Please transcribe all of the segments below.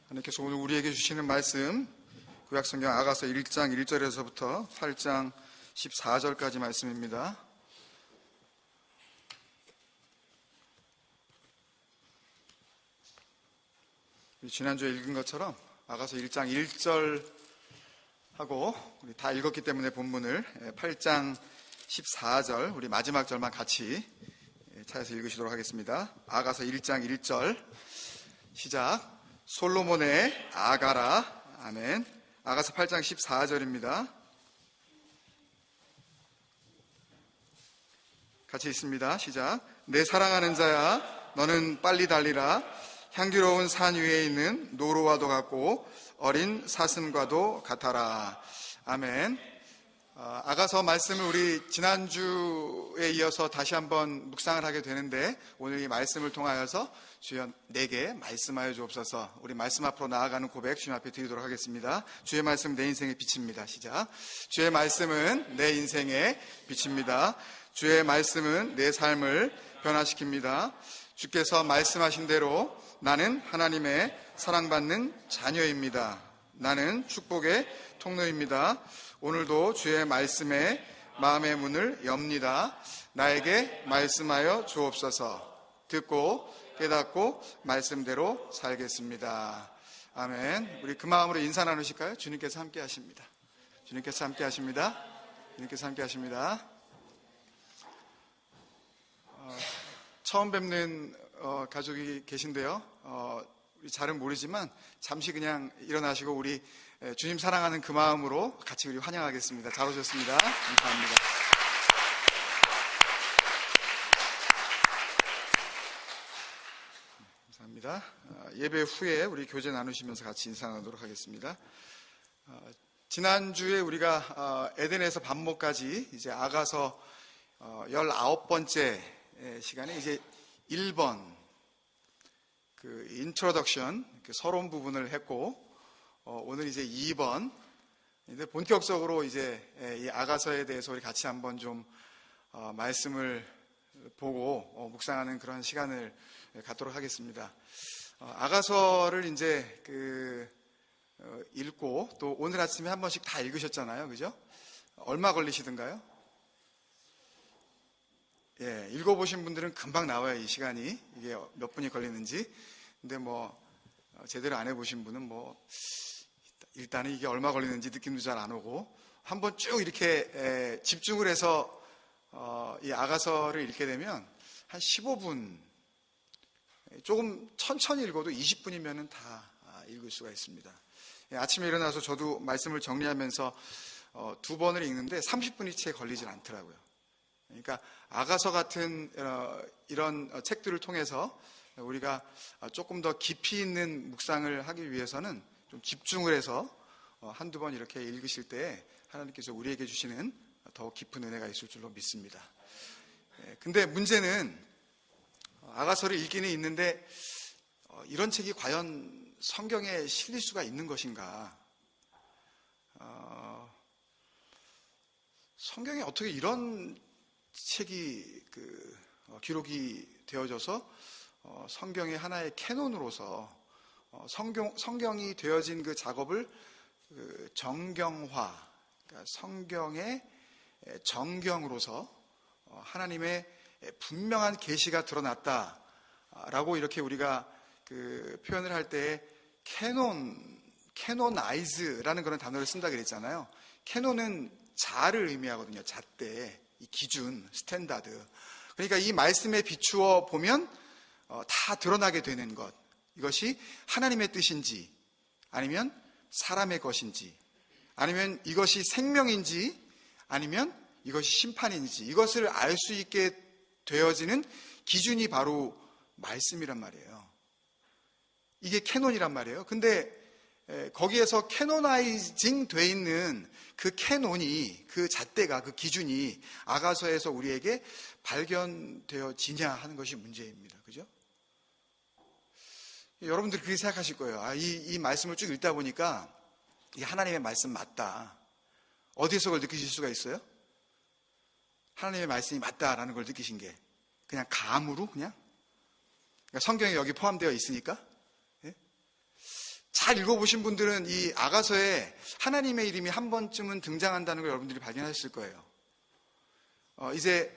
하나님께서 오늘 우리에게 주시는 말씀, 구약성경 아가서 1장 1절에서부터 8장 14절까지 말씀입니다. 지난주에 읽은 것처럼 아가서 1장 1절하고 우리 다 읽었기 때문에 본문을 8장 14절 우리 마지막 절만 같이 찾아서 읽으시도록 하겠습니다. 아가서 1장 1절 시작. 솔로몬의 아가라. 아멘. 아가서 8장 14절입니다. 같이 읽습니다. 시작. 내 사랑하는 자야, 너는 빨리 달리라. 향기로운 산 위에 있는 노루와도 같고 어린 사슴과도 같아라. 아멘. 아가서 말씀을 우리 지난주에 이어서 다시 한번 묵상을 하게 되는데, 오늘 이 말씀을 통하여서 주여 내게 말씀하여 주옵소서. 우리 말씀 앞으로 나아가는 고백 주님 앞에 드리도록 하겠습니다. 주의 말씀 내 인생의 빛입니다. 시작. 주의 말씀은 내 인생의 빛입니다. 주의 말씀은 내 삶을 변화시킵니다. 주께서 말씀하신 대로 나는 하나님의 사랑받는 자녀입니다. 나는 축복의 통로입니다. 오늘도 주의 말씀에 마음의 문을 엽니다. 나에게 말씀하여 주옵소서. 듣고 깨닫고 말씀대로 살겠습니다. 아멘. 우리 그 마음으로 인사 나누실까요? 주님께서 함께 하십니다. 주님께서 함께 하십니다. 주님께서 함께 하십니다. 처음 뵙는 가족이 계신데요. 우리 잘은 모르지만 잠시 그냥 일어나시고 우리 주님 사랑하는 그 마음으로 같이 우리 환영하겠습니다. 잘 오셨습니다. 감사합니다. 감사합니다. 예배 후에 우리 교제 나누시면서 같이 인사 나누도록 하겠습니다. 지난주에 우리가 에덴에서 반모까지 이제 아가서 19번째 시간에 이제 1번 그 인트로덕션, 그 서론 부분을 했고, 오늘 이제 2번, 이제 본격적으로 이제 이 아가서에 대해서 우리 같이 한번 좀 말씀을 보고 묵상하는 그런 시간을 갖도록 하겠습니다. 아가서를 이제 읽고 또 오늘 아침에 한 번씩 다 읽으셨잖아요, 그죠? 얼마 걸리시던가요? 예, 읽어보신 분들은 금방 나와요, 이 시간이. 이게 몇 분이 걸리는지. 근데 제대로 안 해보신 분은 일단은 이게 얼마 걸리는지 느낌도 잘 안 오고, 한번 쭉 이렇게 집중을 해서 이 아가서를 읽게 되면 한 15분, 조금 천천히 읽어도 20분이면 다 읽을 수가 있습니다. 예, 아침에 일어나서 저도 말씀을 정리하면서 2번을 읽는데 30분이 채 걸리질 않더라고요. 그러니까 아가서 같은 이런 책들을 통해서 우리가 조금 더 깊이 있는 묵상을 하기 위해서는 좀 집중을 해서 한두 번 이렇게 읽으실 때 하나님께서 우리에게 주시는 더 깊은 은혜가 있을 줄로 믿습니다. 근데 문제는 아가서를 읽기는 있는데 이런 책이 과연 성경에 실릴 수가 있는 것인가? 성경에 어떻게 이런 책이 기록이 되어져서 성경의 하나의 캐논으로서 성경이 되어진 그 작업을 정경화, 그러니까 성경의 정경으로서 하나님의 분명한 계시가 드러났다라고 이렇게 우리가 표현을 할 때 캐노나이즈라는 그런 단어를 쓴다 그랬잖아요. 캐논은 자를 의미하거든요. 잣대, 이 기준, 스탠다드. 그러니까 이 말씀에 비추어 보면 다 드러나게 되는 것, 이것이 하나님의 뜻인지 아니면 사람의 것인지, 아니면 이것이 생명인지 아니면 이것이 심판인지, 이것을 알 수 있게 되어지는 기준이 바로 말씀이란 말이에요. 이게 캐논이란 말이에요. 근데 거기에서 캐노나이징 돼 있는 그 캐논이, 그 잣대가, 그 기준이 아가서에서 우리에게 발견되어지냐 하는 것이 문제입니다. 그죠? 여러분들 그렇게 생각하실 거예요. 이 말씀을 쭉 읽다 보니까 이 하나님의 말씀 맞다. 어디에서 그걸 느끼실 수가 있어요? 하나님의 말씀이 맞다라는 걸 느끼신 게 그냥 감으로 그냥? 그러니까 성경에 여기 포함되어 있으니까? 예? 잘 읽어보신 분들은 이 아가서에 하나님의 이름이 한 번쯤은 등장한다는 걸 여러분들이 발견하셨을 거예요. 이제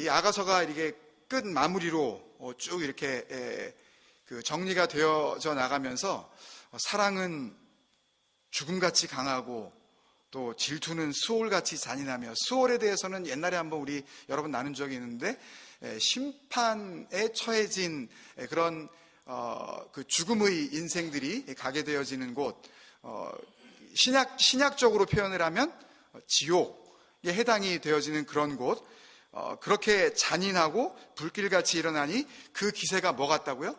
이 아가서가 이렇게 끝 마무리로 쭉 이렇게 그 정리가 되어져 나가면서 사랑은 죽음같이 강하고 또 질투는 수월같이 잔인하며, 수월에 대해서는 옛날에 한번 우리 여러 번 나눈 적이 있는데 심판에 처해진 그런 그 죽음의 인생들이 가게 되어지는 곳, 신약적으로 표현을 하면 지옥에 해당이 되어지는 그런 곳, 그렇게 잔인하고 불길같이 일어나니 그 기세가 뭐 같다고요?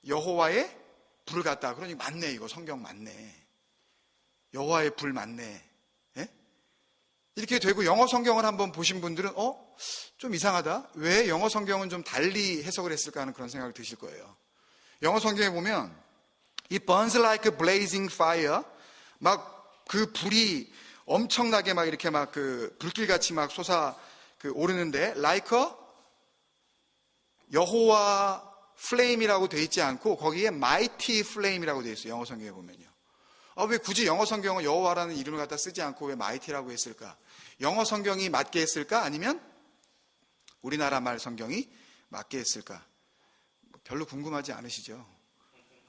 여호와의 불 같다. 그러니 맞네, 이거 성경 맞네. 여호와의 불 맞네. 예? 이렇게 되고, 영어 성경을 한번 보신 분들은 좀 이상하다. 왜 영어 성경은 좀 달리 해석을 했을까 하는 그런 생각을 드실 거예요. 영어 성경에 보면 It burns like a blazing fire, 막 그 불이 엄청나게 막 이렇게 막 그 불길같이 막 솟아 오르는데, like a 여호와 flame이라고 돼 있지 않고 거기에 mighty flame이라고 돼 있어요. 영어 성경에 보면요. 왜 굳이 영어 성경은 여호와라는 이름을 갖다 쓰지 않고 왜 mighty라고 했을까? 영어 성경이 맞게 했을까? 아니면 우리나라 말 성경이 맞게 했을까? 별로 궁금하지 않으시죠?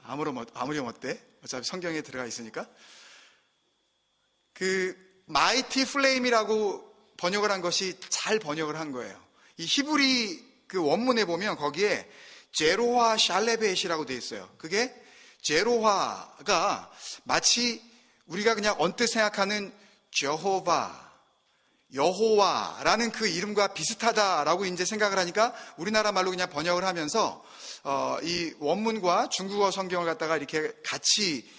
아무렴 어때? 어차피 성경에 들어가 있으니까. 그 mighty flame이라고 번역을 한 것이 잘 번역을 한 거예요. 이 히브리 그 원문에 보면 거기에 제로화 샬레벳이라고 돼 있어요. 그게 제로화가 마치 우리가 그냥 언뜻 생각하는 제호바, 여호와라는 그 이름과 비슷하다라고 이제 생각을 하니까 우리나라 말로 그냥 번역을 하면서 이 원문과 중국어 성경을 갖다가 이렇게 같이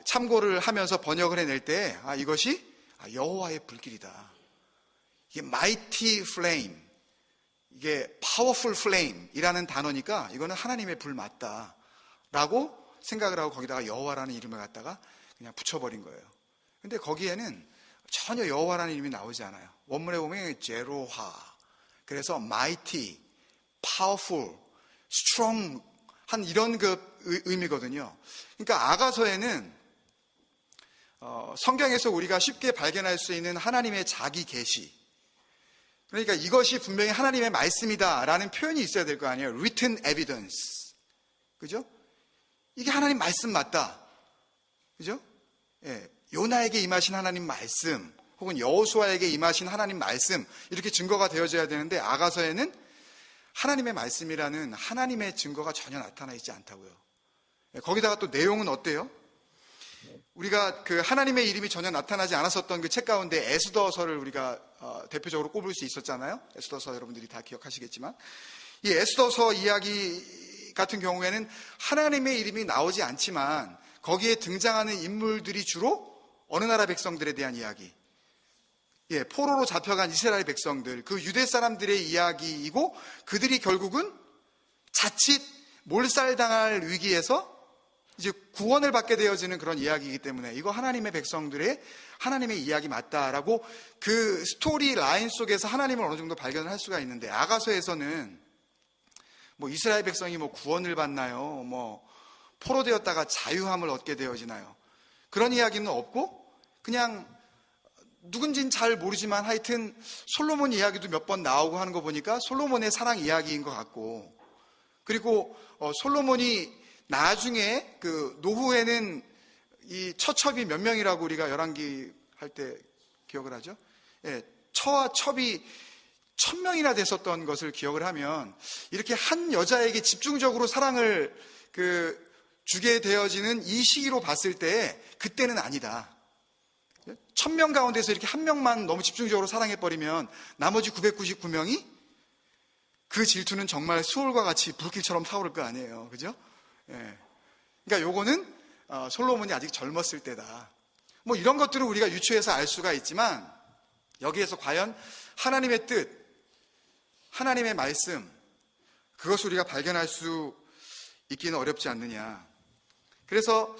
참고를 하면서 번역을 해낼 때 이것이 여호와의 불길이다. 이게 mighty flame, 이게 powerful flame이라는 단어니까 이거는 하나님의 불 맞다라고 생각을 하고 거기다가 여호와라는 이름을 갖다가 그냥 붙여버린 거예요. 근데 거기에는 전혀 여호와라는 이름이 나오지 않아요. 원문에 보면 제로화, 그래서 mighty, powerful, strong 한 이런 그 의미거든요. 그러니까 아가서에는 성경에서 우리가 쉽게 발견할 수 있는 하나님의 자기 계시, 그러니까 이것이 분명히 하나님의 말씀이다라는 표현이 있어야 될 거 아니에요. written evidence. 그죠? 이게 하나님 말씀 맞다. 그죠? 예. 요나에게 임하신 하나님 말씀, 혹은 여호수아에게 임하신 하나님 말씀, 이렇게 증거가 되어져야 되는데 아가서에는 하나님의 말씀이라는 하나님의 증거가 전혀 나타나 있지 않다고요. 예. 거기다가 또 내용은 어때요? 우리가 그 하나님의 이름이 전혀 나타나지 않았었던 그 책 가운데 에스더서를 우리가 대표적으로 꼽을 수 있었잖아요. 에스더서 여러분들이 다 기억하시겠지만, 이 에스더서 이야기 같은 경우에는 하나님의 이름이 나오지 않지만 거기에 등장하는 인물들이 주로 어느 나라 백성들에 대한 이야기, 포로로 잡혀간 이스라엘 백성들, 그 유대 사람들의 이야기이고, 그들이 결국은 자칫 몰살당할 위기에서 이제 구원을 받게 되어지는 그런 이야기이기 때문에 이거 하나님의 백성들의 하나님의 이야기 맞다라고 그 스토리 라인 속에서 하나님을 어느 정도 발견을 할 수가 있는데, 아가서에서는 뭐 이스라엘 백성이 뭐 구원을 받나요? 뭐 포로되었다가 자유함을 얻게 되어지나요? 그런 이야기는 없고, 그냥 누군진 잘 모르지만 하여튼 솔로몬 이야기도 몇 번 나오고 하는 거 보니까 솔로몬의 사랑 이야기인 것 같고, 그리고 솔로몬이 나중에 그 노후에는 이 처첩이 몇 명이라고 우리가 열왕기 할 때 기억을 하죠? 예, 처와 첩이 1000명이나 됐었던 것을 기억을 하면, 이렇게 한 여자에게 집중적으로 사랑을 주게 되어지는 이 시기로 봤을 때 그때는 아니다. 1000명 가운데서 이렇게 한 명만 너무 집중적으로 사랑해버리면 나머지 999명이 그 질투는 정말 수월과 같이 불길처럼 타오를 거 아니에요. 그죠? 예. 그러니까 요거는 솔로몬이 아직 젊었을 때다. 뭐 이런 것들을 우리가 유추해서 알 수가 있지만, 여기에서 과연 하나님의 뜻, 하나님의 말씀, 그것을 우리가 발견할 수 있기는 어렵지 않느냐. 그래서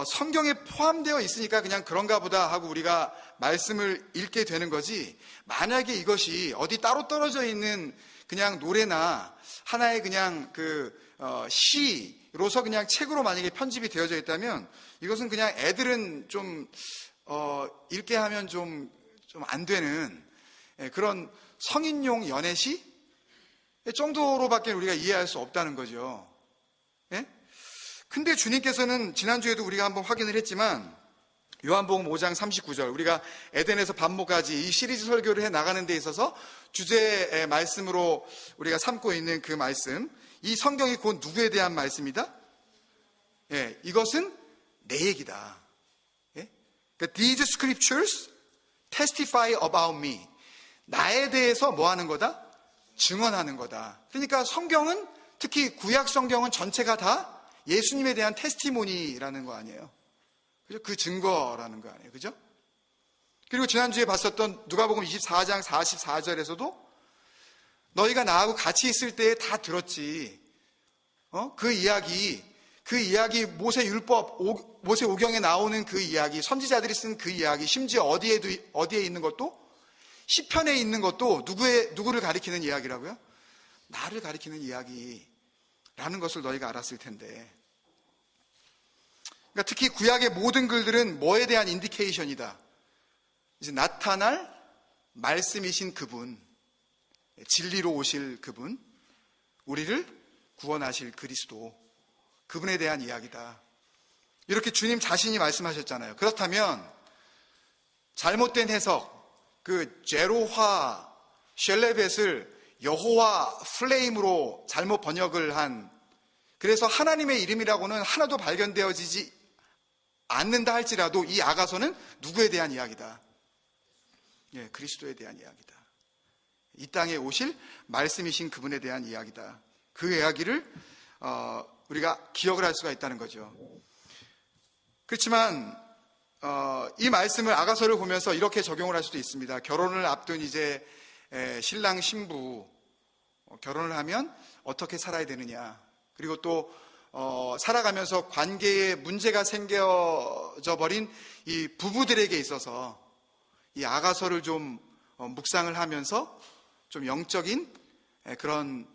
성경에 포함되어 있으니까 그냥 그런가 보다 하고 우리가 말씀을 읽게 되는 거지, 만약에 이것이 어디 따로 떨어져 있는 그냥 노래나 하나의 그냥 시로서 그냥 책으로 만약에 편집이 되어져 있다면 이것은 그냥 애들은 좀 읽게 하면 좀 안 되는 그런 성인용 연애시 정도로밖에 우리가 이해할 수 없다는 거죠. 예? 근데 주님께서는 지난주에도 우리가 한번 확인을 했지만 요한복음 5장 39절 우리가 에덴에서 반모까지 이 시리즈 설교를 해 나가는 데 있어서 주제의 말씀으로 우리가 삼고 있는 그 말씀, 이 성경이 곧 누구에 대한 말씀이다? 예, 이것은 내 얘기다. 예? 그러니까 these scriptures testify about me. 나에 대해서 뭐 하는 거다? 증언하는 거다. 그러니까 성경은, 특히 구약 성경은 전체가 다 예수님에 대한 테스티모니라는 거 아니에요. 그죠? 그 증거라는 거 아니에요. 그죠? 그리고 지난주에 봤었던 누가복음 24장 44절에서도 너희가 나하고 같이 있을 때에 다 들었지. 그 이야기 모세 율법, 모세 오경에 나오는 그 이야기, 선지자들이 쓴 그 이야기, 심지어 어디에 있는 것도, 시편에 있는 것도 누구를 가리키는 이야기라고요? 나를 가리키는 이야기라는 것을 너희가 알았을 텐데. 그러니까 특히 구약의 모든 글들은 뭐에 대한 인디케이션이다. 이제 나타날 말씀이신 그분, 진리로 오실 그분, 우리를 구원하실 그리스도, 그분에 대한 이야기다. 이렇게 주님 자신이 말씀하셨잖아요. 그렇다면 잘못된 해석, 그 제로화 셸레벳을 여호와 플레임으로 잘못 번역을 한, 그래서 하나님의 이름이라고는 하나도 발견되어지지 않는다 할지라도 이 아가서는 누구에 대한 이야기다? 예, 그리스도에 대한 이야기다. 이 땅에 오실 말씀이신 그분에 대한 이야기다. 그 이야기를 우리가 기억을 할 수가 있다는 거죠. 그렇지만 이 말씀을 아가서를 보면서 이렇게 적용을 할 수도 있습니다. 결혼을 앞둔 이제 신랑 신부, 결혼을 하면 어떻게 살아야 되느냐, 그리고 또 살아가면서 관계에 문제가 생겨져 버린 이 부부들에게 있어서 이 아가서를 좀 묵상을 하면서 좀 영적인 그런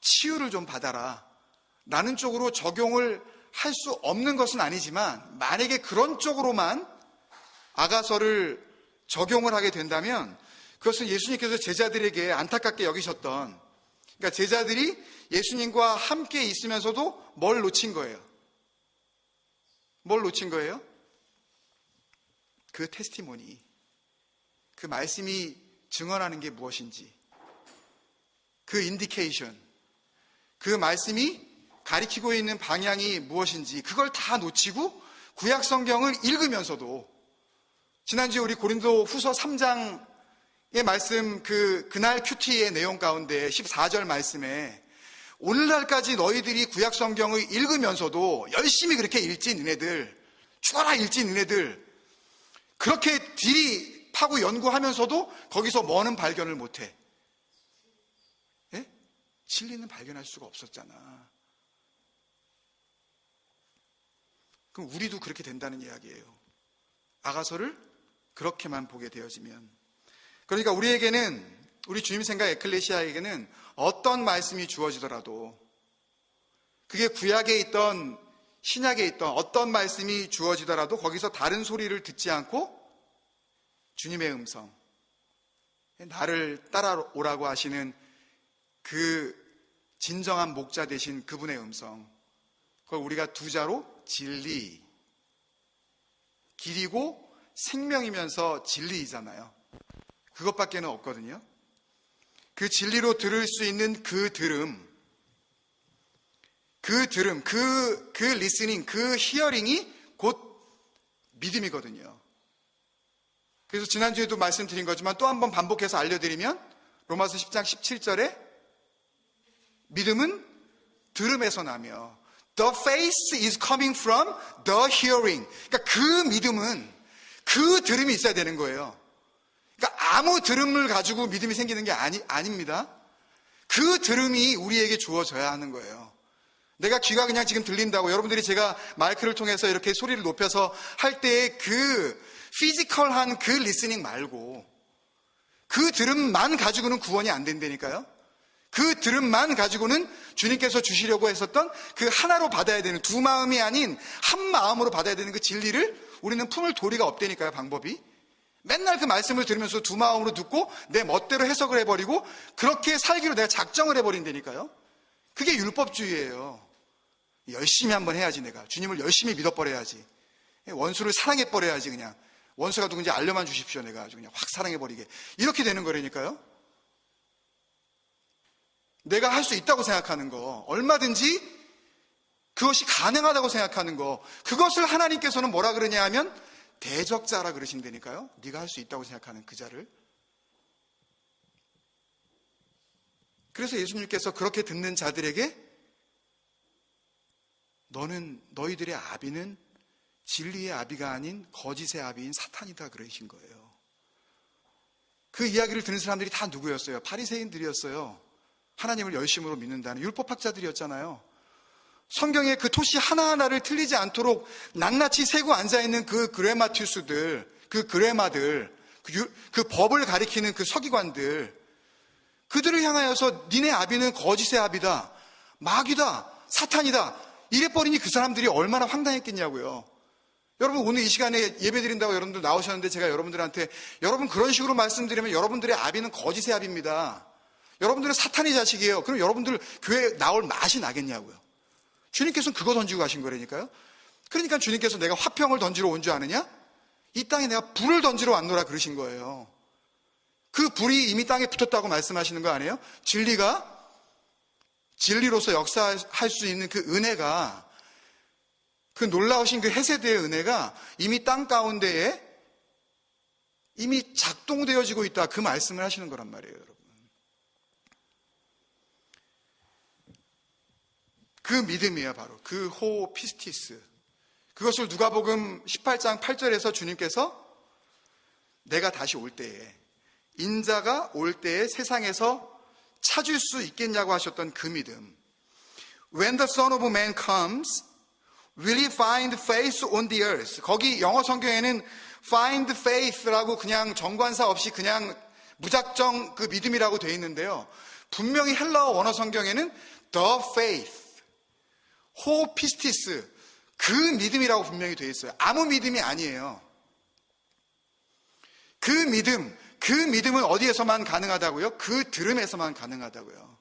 치유를 좀 받아라 라는 쪽으로 적용을 할 수 없는 것은 아니지만, 만약에 그런 쪽으로만 아가서를 적용을 하게 된다면 그것은 예수님께서 제자들에게 안타깝게 여기셨던, 그러니까 제자들이 예수님과 함께 있으면서도 뭘 놓친 거예요? 뭘 놓친 거예요? 그 테스티모니, 그 말씀이 증언하는 게 무엇인지, 그 인디케이션, 그 말씀이 가리키고 있는 방향이 무엇인지, 그걸 다 놓치고 구약 성경을 읽으면서도, 지난주에 우리 고린도 후서 3장의 말씀, 그날 큐티의 내용 가운데 14절 말씀에 오늘날까지 너희들이 구약 성경을 읽으면서도 열심히 그렇게 읽지 너네들, 죽어라 읽지 너네들, 그렇게 디립하고 연구하면서도 거기서 뭐는 발견을 못해? 예? 진리는 발견할 수가 없었잖아. 그럼 우리도 그렇게 된다는 이야기예요. 아가서를 그렇게만 보게 되어지면. 그러니까 우리에게는, 우리 주님 생각 에클레시아에게는 어떤 말씀이 주어지더라도, 그게 구약에 있던 신약에 있던 어떤 말씀이 주어지더라도 거기서 다른 소리를 듣지 않고 주님의 음성, 나를 따라오라고 하시는 그 진정한 목자 되신 그분의 음성, 그걸 우리가 두 자로 진리, 길이고 생명이면서 진리이잖아요. 그것밖에는 없거든요. 그 진리로 들을 수 있는 그 들음, 그 리스닝, 그 히어링이 곧 믿음이거든요. 그래서 지난주에도 말씀드린 거지만 또 한 번 반복해서 알려드리면, 로마서 10장 17절에 믿음은 들음에서 나며, The faith is coming from the hearing. 그러니까 그 믿음은 그 들음이 있어야 되는 거예요. 그러니까 아무 들음을 가지고 믿음이 생기는 게 아닙니다. 그 들음이 우리에게 주어져야 하는 거예요. 내가 귀가 그냥 지금 들린다고, 여러분들이 제가 마이크를 통해서 이렇게 소리를 높여서 할 때의 그 피지컬한 그 리스닝 말고 그 들음만 가지고는 구원이 안 된다니까요. 그 들음만 가지고는 주님께서 주시려고 했었던 그 하나로 받아야 되는, 두 마음이 아닌 한 마음으로 받아야 되는 그 진리를 우리는 품을 도리가 없다니까요, 방법이. 맨날 그 말씀을 들으면서 두 마음으로 듣고 내 멋대로 해석을 해버리고 그렇게 살기로 내가 작정을 해버린다니까요. 그게 율법주의예요. 열심히 한번 해야지, 내가 주님을 열심히 믿어버려야지, 원수를 사랑해버려야지, 그냥 원수가 누군지 알려만 주십시오, 내가 아주 그냥 확 사랑해버리게, 이렇게 되는 거라니까요. 내가 할 수 있다고 생각하는 거, 얼마든지 그것이 가능하다고 생각하는 거, 그것을 하나님께서는 뭐라 그러냐 하면 대적자라 그러신다니까요. 네가 할 수 있다고 생각하는 그 자를. 그래서 예수님께서 그렇게 듣는 자들에게 너희들의 아비는 진리의 아비가 아닌 거짓의 아비인 사탄이다 그러신 거예요. 그 이야기를 듣는 사람들이 다 누구였어요? 바리새인들이었어요. 하나님을 열심으로 믿는다는 율법학자들이었잖아요. 성경의 그 토시 하나하나를 틀리지 않도록 낱낱이 세고 앉아있는 그 그레마티우스들, 그 그레마들, 그 법을 가리키는 그 서기관들, 그들을 향하여서 니네 아비는 거짓의 아비다, 마귀다, 사탄이다 이래버리니 그 사람들이 얼마나 황당했겠냐고요. 여러분, 오늘 이 시간에 예배 드린다고 여러분들 나오셨는데 제가 여러분들한테 여러분 그런 식으로 말씀드리면 여러분들의 아비는 거짓의 아비입니다, 여러분들은 사탄의 자식이에요, 그럼 여러분들 교회에 나올 맛이 나겠냐고요. 주님께서는 그거 던지고 가신 거라니까요. 그러니까 주님께서 내가 화평을 던지러 온 줄 아느냐? 이 땅에 내가 불을 던지러 왔노라 그러신 거예요. 그 불이 이미 땅에 붙었다고 말씀하시는 거 아니에요? 진리로서 역사할 수 있는 그 은혜가, 그 놀라우신 그 헤세드의 은혜가 이미 땅 가운데에 이미 작동되어지고 있다, 그 말씀을 하시는 거란 말이에요, 여러분. 그 믿음이에요, 바로 그 호피스티스. 그것을 누가복음 18장 8절에서 주님께서 내가 다시 올 때에, 인자가 올 때에 세상에서 찾을 수 있겠냐고 하셨던 그 믿음. When the Son of Man comes, will he find faith on the earth? 거기 영어 성경에는 find faith라고 그냥 정관사 없이 그냥 무작정 그 믿음이라고 되어 있는데요, 분명히 헬라어 원어 성경에는 the faith, 호피스티스, 그 믿음이라고 분명히 되어 있어요. 아무 믿음이 아니에요. 그 믿음은 어디에서만 가능하다고요? 그 들음에서만 가능하다고요.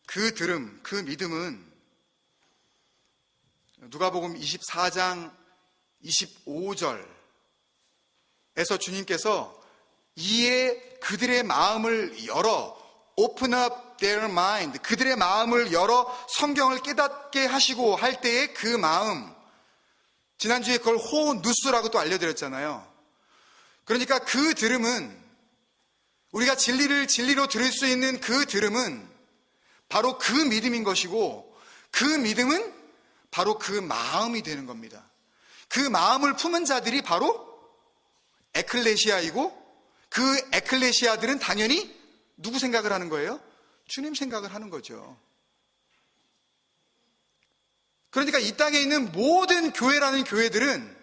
그 들음, 그 믿음은 누가복음 24장 25절에서 주님께서 이에 그들의 마음을 열어, open up their mind, 그들의 마음을 열어 성경을 깨닫게 하시고 할 때의 그 마음, 지난주에 그걸 호누스라고 또 알려드렸잖아요. 그러니까 그 들음은, 우리가 진리를 진리로 들을 수 있는 그 들음은 바로 그 믿음인 것이고, 그 믿음은 바로 그 마음이 되는 겁니다. 그 마음을 품은 자들이 바로 에클레시아이고, 그 에클레시아들은 당연히 누구 생각을 하는 거예요? 주님 생각을 하는 거죠. 그러니까 이 땅에 있는 모든 교회라는 교회들은,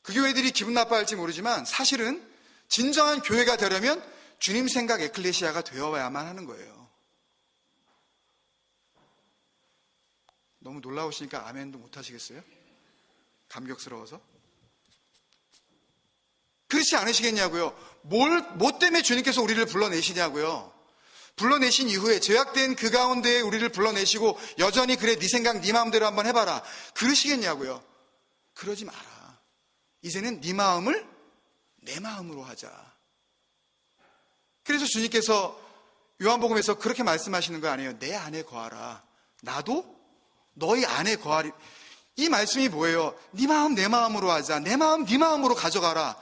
그 교회들이 기분 나빠할지 모르지만 사실은 진정한 교회가 되려면 주님 생각 에클레시아가 되어야만 하는 거예요. 너무 놀라우시니까 아멘도 못 하시겠어요? 감격스러워서? 그렇지 않으시겠냐고요. 뭐 때문에 주님께서 우리를 불러내시냐고요. 불러내신 이후에 죄악된 그 가운데에 우리를 불러내시고 여전히 그래 네 생각 네 마음대로 한번 해봐라 그러시겠냐고요. 그러지 마라. 이제는 네 마음을 내 마음으로 하자. 그래서 주님께서 요한복음에서 그렇게 말씀하시는 거 아니에요. 내 안에 거하라, 나도 너희 안에 거하리. 이 말씀이 뭐예요? 네 마음 내 마음으로 하자, 내 마음 네 마음으로 가져가라.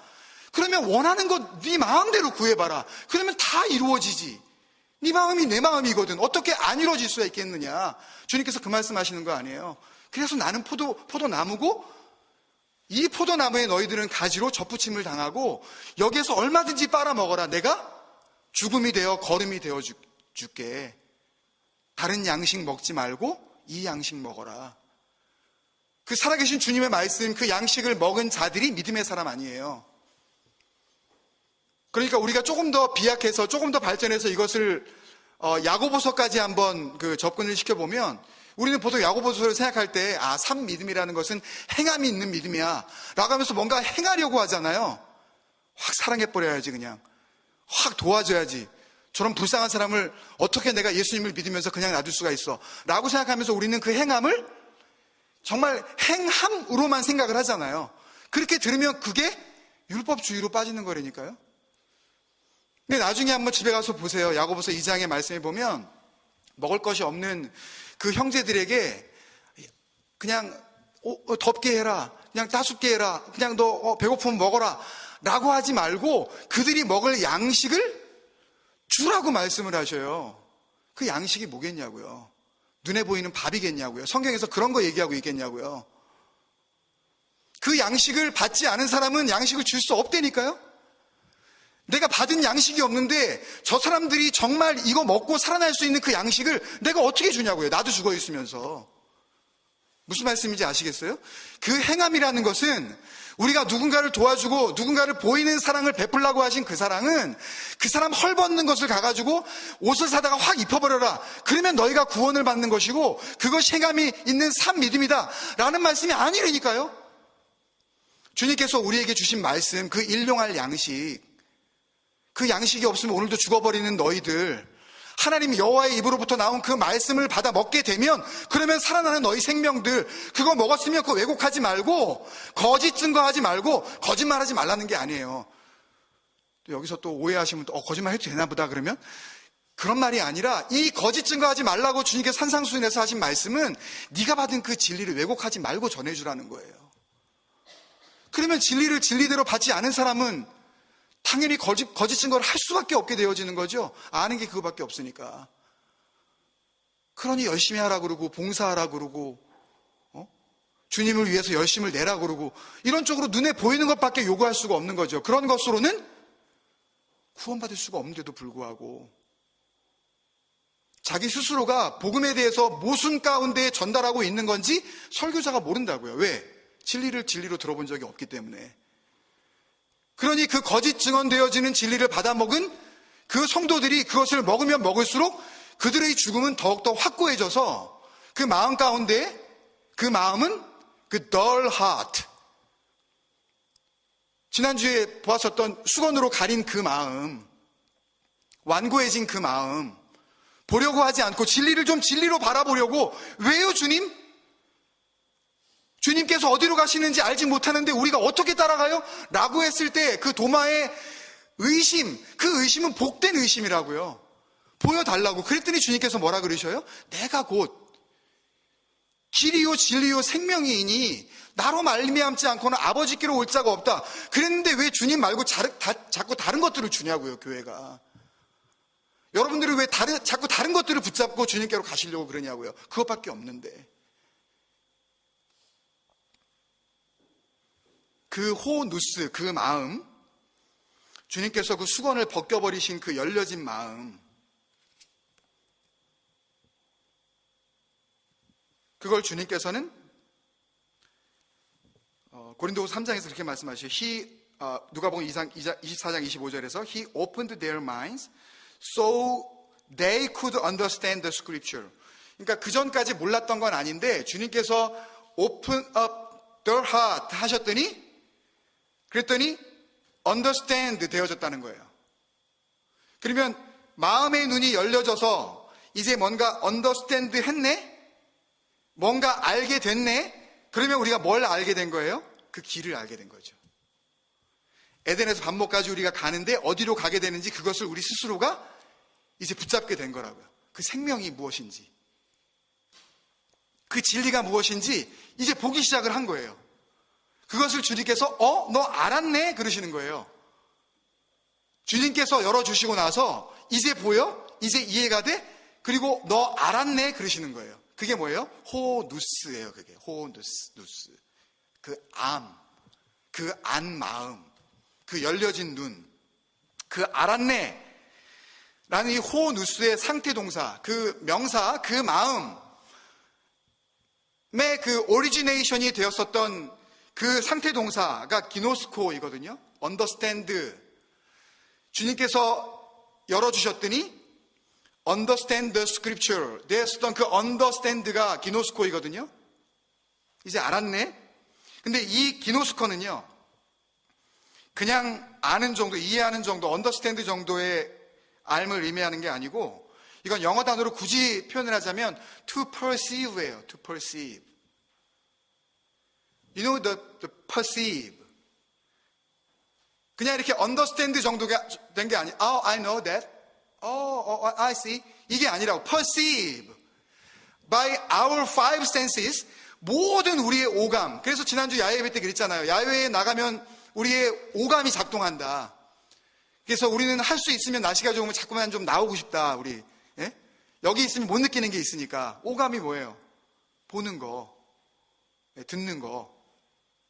그러면 원하는 것 네 마음대로 구해봐라. 그러면 다 이루어지지. 네 마음이 내 마음이거든. 어떻게 안 이루어질 수가 있겠느냐. 주님께서 그 말씀하시는 거 아니에요. 그래서 나는 포도나무고 이 포도나무에 너희들은 가지로 접붙임을 당하고 여기에서 얼마든지 빨아먹어라. 내가 죽음이 되어 거름이 되어 줄게. 다른 양식 먹지 말고 이 양식 먹어라. 그 살아계신 주님의 말씀, 그 양식을 먹은 자들이 믿음의 사람 아니에요. 그러니까 우리가 조금 더 비약해서 조금 더 발전해서 이것을 야고보서까지 한번 접근을 시켜보면 우리는 보통 야고보서를 생각할 때 참 믿음이라는 것은 행함이 있는 믿음이야 라고 하면서 뭔가 행하려고 하잖아요. 확 사랑해버려야지, 그냥 확 도와줘야지, 저런 불쌍한 사람을 어떻게 내가 예수님을 믿으면서 그냥 놔둘 수가 있어 라고 생각하면서 우리는 그 행함을 정말 행함으로만 생각을 하잖아요. 그렇게 들으면 그게 율법주의로 빠지는 거라니까요. 근데 나중에 한번 집에 가서 보세요. 야고보서 2장의 말씀에 보면 먹을 것이 없는 그 형제들에게 그냥 덥게 해라, 그냥 따숩게 해라, 그냥 너 배고프면 먹어라 라고 하지 말고 그들이 먹을 양식을 주라고 말씀을 하셔요. 그 양식이 뭐겠냐고요? 눈에 보이는 밥이겠냐고요? 성경에서 그런 거 얘기하고 있겠냐고요? 그 양식을 받지 않은 사람은 양식을 줄 수 없다니까요? 내가 받은 양식이 없는데 저 사람들이 정말 이거 먹고 살아날 수 있는 그 양식을 내가 어떻게 주냐고요? 나도 죽어 있으면서. 무슨 말씀인지 아시겠어요? 그 행함이라는 것은 우리가 누군가를 도와주고 누군가를 보이는 사랑을 베풀라고 하신 그 사랑은 그 사람 헐벗는 것을 가가지고 옷을 사다가 확 입혀버려라, 그러면 너희가 구원을 받는 것이고 그것이 행함이 있는 참 믿음이다 라는 말씀이 아니라니까요. 주님께서 우리에게 주신 말씀, 그 일용할 양식, 그 양식이 없으면 오늘도 죽어버리는 너희들, 하나님 여호와의 입으로부터 나온 그 말씀을 받아 먹게 되면 그러면 살아나는 너희 생명들, 그거 먹었으면 그거 왜곡하지 말고 거짓 증거하지 말고 거짓말하지 말라는 게 아니에요. 여기서 또 오해하시면 또 거짓말 해도 되나 보다 그러면, 그런 말이 아니라 이 거짓 증거하지 말라고 주님께서 산상수훈에서 하신 말씀은 네가 받은 그 진리를 왜곡하지 말고 전해주라는 거예요. 그러면 진리를 진리대로 받지 않은 사람은 당연히 거짓 증거를 할 수밖에 없게 되어지는 거죠. 아는 게 그거밖에 없으니까. 그러니 열심히 하라 그러고 봉사하라 그러고 주님을 위해서 열심을 내라 그러고 이런 쪽으로 눈에 보이는 것밖에 요구할 수가 없는 거죠. 그런 것으로는 구원받을 수가 없는데도 불구하고 자기 스스로가 복음에 대해서 모순 가운데 전달하고 있는 건지 설교자가 모른다고요. 왜? 진리를 진리로 들어본 적이 없기 때문에. 그러니 그 거짓 증언되어지는 진리를 받아먹은 그 성도들이 그것을 먹으면 먹을수록 그들의 죽음은 더욱더 확고해져서 그 마음 가운데, 그 마음은 그 dull heart, 지난주에 보았었던 수건으로 가린 그 마음, 완고해진 그 마음, 보려고 하지 않고 진리를 좀 진리로 바라보려고, 왜요 주님? 주님께서 어디로 가시는지 알지 못하는데 우리가 어떻게 따라가요? 라고 했을 때 그 도마의 의심, 그 의심은 복된 의심이라고요. 보여달라고. 그랬더니 주님께서 뭐라 그러셔요? 내가 곧 길이요 진리요 생명이니 나로 말미암지 않고는 아버지께로 올 자가 없다. 그랬는데 왜 주님 말고 자꾸 다른 것들을 주냐고요, 교회가. 여러분들이 왜 자꾸 다른 것들을 붙잡고 주님께로 가시려고 그러냐고요. 그것밖에 없는데. 그 호누스, 그 마음, 주님께서 그 수건을 벗겨버리신 그 열려진 마음, 그걸 주님께서는 고린도후서 3장에서 그렇게 말씀하시죠. 누가복음 24장 25절에서 He opened their minds so they could understand the scripture. 그러니까 그 전까지 몰랐던 건 아닌데 주님께서 open up their heart 하셨더니, 그랬더니 understand 되어졌다는 거예요. 그러면 마음의 눈이 열려져서 이제 뭔가 understand 했네? 뭔가 알게 됐네? 그러면 우리가 뭘 알게 된 거예요? 그 길을 알게 된 거죠. 에덴에서 반목까지 우리가 가는데 어디로 가게 되는지 그것을 우리 스스로가 이제 붙잡게 된 거라고요. 그 생명이 무엇인지, 그 진리가 무엇인지 이제 보기 시작을 한 거예요. 그것을 주님께서 너 알았네? 그러시는 거예요. 주님께서 열어주시고 나서 이제 보여? 이제 이해가 돼? 그리고 너 알았네? 그러시는 거예요. 그게 뭐예요? 호누스예요. 그게 호누스. 그 그 안 마음, 그 열려진 눈, 그 알았네 라는 이 호누스의 상태 동사, 그 명사, 그 마음의 그 오리지네이션이 되었었던 그 상태 동사가 기노스코이거든요. understand. 주님께서 열어주셨더니 understand the scripture. 내 쓰던 그 understand가 기노스코이거든요. 이제 알았네. 근데 이 기노스코는요, 그냥 아는 정도, 이해하는 정도, understand 정도의 알을 의미하는 게 아니고, 이건 영어 단어로 굳이 표현을 하자면 to perceive예요. to perceive. You know the perceive. 그냥 이렇게 understand 정도가 된 게 아니에요. Oh, I know that. I see. 이게 아니라고. perceive. By our five senses. 모든 우리의 오감. 그래서 지난주 야외 예배 때 그랬잖아요. 야외에 나가면 우리의 오감이 작동한다. 그래서 우리는 할 수 있으면 날씨가 좋으면 자꾸만 좀 나오고 싶다. 우리. 예? 여기 있으면 못 느끼는 게 있으니까. 오감이 뭐예요? 보는 거, 듣는 거,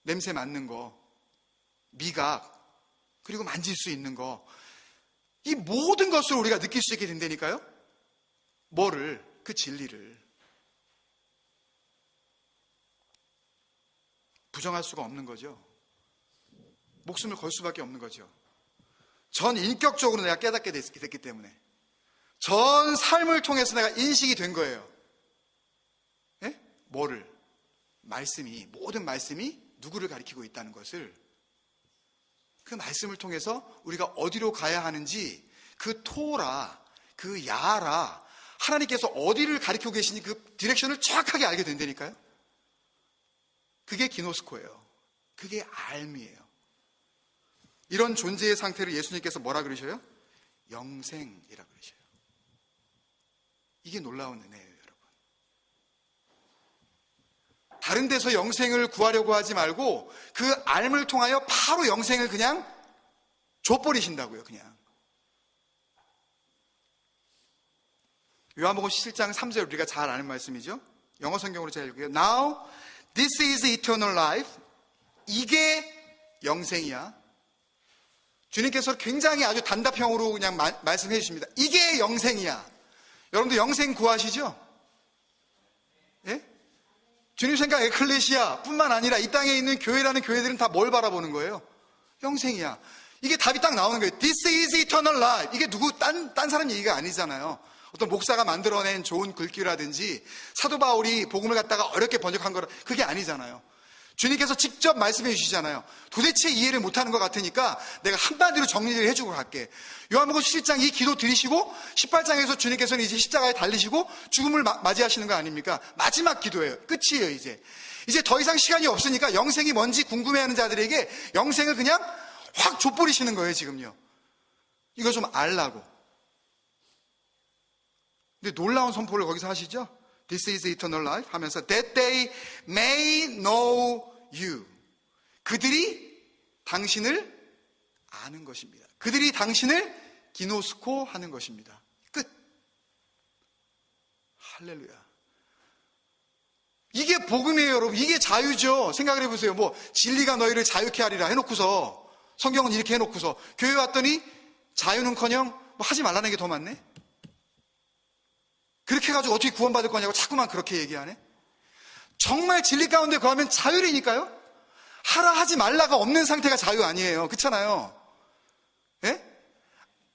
냄새 맡는 거, 미각, 그리고 만질 수 있는 거. 이 모든 것을 우리가 느낄 수 있게 된다니까요. 뭐를? 그 진리를. 부정할 수가 없는 거죠. 목숨을 걸 수밖에 없는 거죠. 전 인격적으로 내가 깨닫게 됐기 때문에. 전 삶을 통해서 내가 인식이 된 거예요. 예? 뭐를? 말씀이, 모든 말씀이 누구를 가리키고 있다는 것을, 그 말씀을 통해서 우리가 어디로 가야 하는지, 그 토라, 그 야라, 하나님께서 어디를 가리키고 계시니 그 디렉션을 정확하게 알게 된다니까요. 그게 기노스코예요. 그게 알미예요. 이런 존재의 상태를 예수님께서 뭐라 그러셔요? 영생이라 그러셔요. 이게 놀라운 은혜예요, 여러분. 다른 데서 영생을 구하려고 하지 말고 그 알을 통하여 바로 영생을 그냥 줘버리신다고요, 그냥. 요한복음 17장 3절 우리가 잘 아는 말씀이죠. 영어 성경으로 제가 읽을게요. Now this is eternal life. 이게 영생이야. 주님께서 굉장히 아주 단답형으로 그냥 말씀해 주십니다. 이게 영생이야. 여러분도 영생 구하시죠? 예? 주님 생각 에클레시아 뿐만 아니라 이 땅에 있는 교회라는 교회들은 다 뭘 바라보는 거예요? 영생이야. 이게 답이 딱 나오는 거예요. This is eternal life. 이게 누구 딴 사람 얘기가 아니잖아요. 어떤 목사가 만들어낸 좋은 글귀라든지 사도 바울이 복음을 갖다가 어렵게 번역한 거라, 그게 아니잖아요. 주님께서 직접 말씀해 주시잖아요. 도대체 이해를 못하는 것 같으니까 내가 한마디로 정리를 해주고 갈게. 요한복음 17장 이 기도 드리시고 18장에서 주님께서는 이제 십자가에 달리시고 죽음을 맞이하시는 거 아닙니까? 마지막 기도예요. 끝이에요. 이제 더 이상 시간이 없으니까 영생이 뭔지 궁금해하는 자들에게 영생을 그냥 확 줘버리시는 거예요. 지금요. 이거 좀 알라고. 근데 놀라운 선포를 거기서 하시죠. This is eternal life 하면서 that they may know you. 그들이 당신을 아는 것입니다. 그들이 당신을 기노스코 하는 것입니다. 끝. 할렐루야. 이게 복음이에요, 여러분. 이게 자유죠. 생각을 해보세요. 뭐 진리가 너희를 자유케 하리라 해놓고서, 성경은 이렇게 해놓고서 교회 왔더니 자유는커녕 뭐 하지 말라는 게 더 많네. 그렇게 해가지고 어떻게 구원받을 거냐고 자꾸만 그렇게 얘기하네. 정말 진리 가운데 거하면 자유라니까요. 하라 하지 말라가 없는 상태가 자유 아니에요. 그렇잖아요. 예?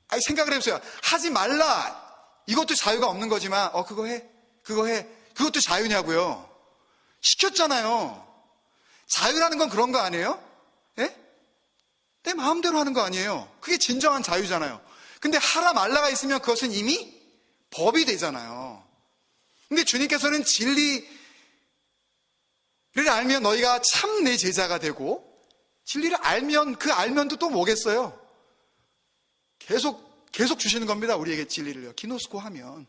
아니, 생각을 해보세요. 하지 말라, 이것도 자유가 없는 거지만 그거 해, 그것도 자유냐고요. 시켰잖아요. 자유라는 건 그런 거 아니에요? 예? 내 마음대로 하는 거 아니에요. 그게 진정한 자유잖아요. 근데 하라 말라가 있으면 그것은 이미 법이 되잖아요. 근데 주님께서는 진리를 알면 너희가 참 내 제자가 되고, 진리를 알면 그 알면도 또 뭐겠어요? 계속 주시는 겁니다. 우리에게 진리를요. 기노스코 하면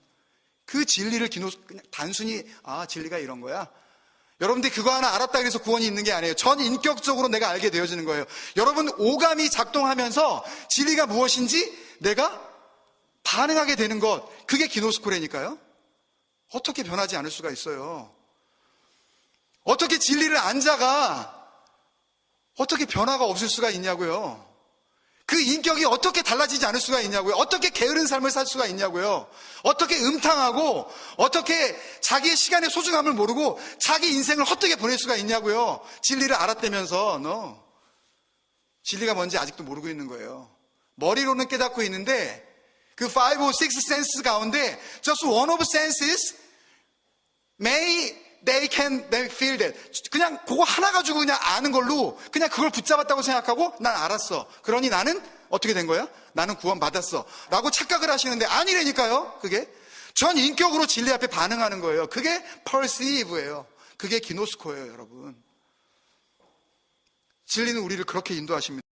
그 진리를 그냥 단순히 진리가 이런 거야. 여러분들이 그거 하나 알았다 그래서 구원이 있는 게 아니에요. 전 인격적으로 내가 알게 되어지는 거예요. 여러분 오감이 작동하면서 진리가 무엇인지 내가 반응하게 되는 것, 그게 기노스코라니까요. 어떻게 변하지 않을 수가 있어요? 어떻게 진리를 안 자가 어떻게 변화가 없을 수가 있냐고요. 그 인격이 어떻게 달라지지 않을 수가 있냐고요. 어떻게 게으른 삶을 살 수가 있냐고요. 어떻게 음탕하고 어떻게 자기의 시간의 소중함을 모르고 자기 인생을 헛되게 보낼 수가 있냐고요. 진리를 알았다면서 진리가 뭔지 아직도 모르고 있는 거예요. 머리로는 깨닫고 있는데 그 5 or 6 senses 가운데 just one of senses they feel that. 그냥 그거 하나 가지고 그냥 아는 걸로 그냥 그걸 붙잡았다고 생각하고 난 알았어. 그러니 나는 어떻게 된 거야? 나는 구원받았어. 라고 착각을 하시는데 아니라니까요. 그게 전 인격으로 진리 앞에 반응하는 거예요. 그게 perceive예요. 그게 기노스코예요, 여러분. 진리는 우리를 그렇게 인도하십니다.